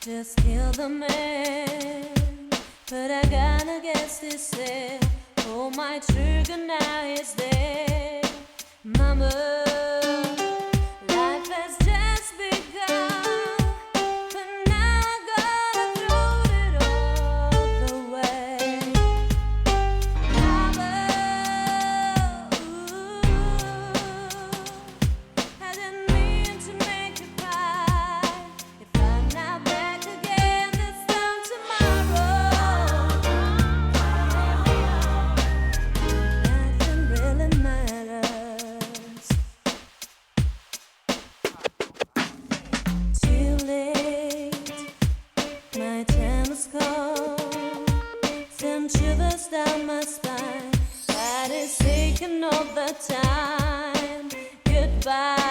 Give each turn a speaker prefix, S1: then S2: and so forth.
S1: Just kill the man, but I gotta guess this is. Pull my trigger, now he's dead. Mama, life has just begun, but now I gotta throw it all away. Mama, I didn't mean to make you cry. If I'm not back again this time tomorrow, nothing really matters. Too late, my time has come. Send shivers down my spine. That is taking all the time. Goodbye.